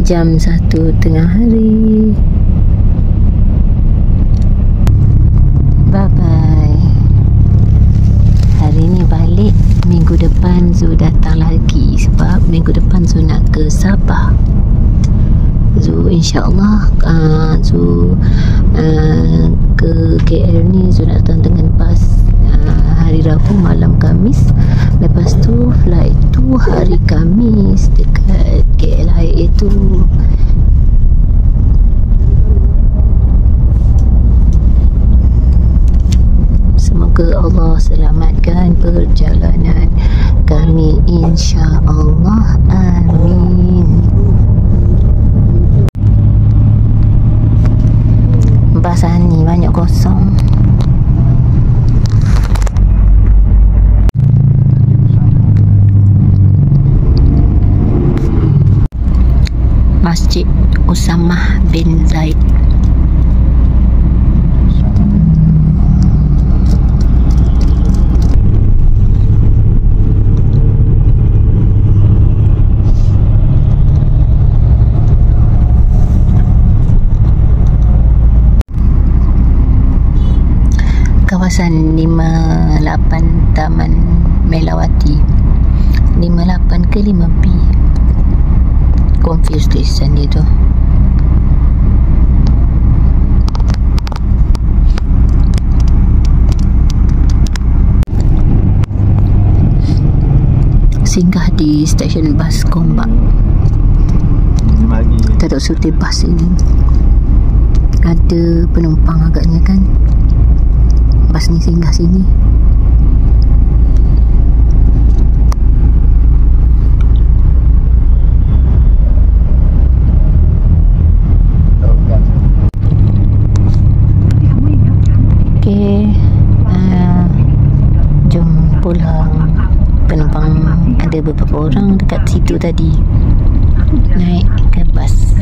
jam 1 tengah hari. Bye bye. Hari ni balik, minggu depan Zu datang lagi sebab minggu depan Zu nak ke Sabah. Zu insyaAllah Zu ke KL ni Zu datang dengan bas hari Rabu malam Khamis. Lepas tu flight tu hari Khamis dekat KLIA tu. Semoga Allah selamatkan perjalanan kami, insya-Allah, amin. Bas ni banyak kosong. Masjid Usamah bin Zaid. Kawasan 58 Taman Melawati. 58 ke 5B? Confused tulisan dia tu. Singgah di stesen bas Gombak. Tak tahu surti bas ini ada penumpang agaknya kan. Bas ni singgah sini. Okey, jom pulang. Penumpang ada beberapa orang dekat situ tadi, naik ke bas.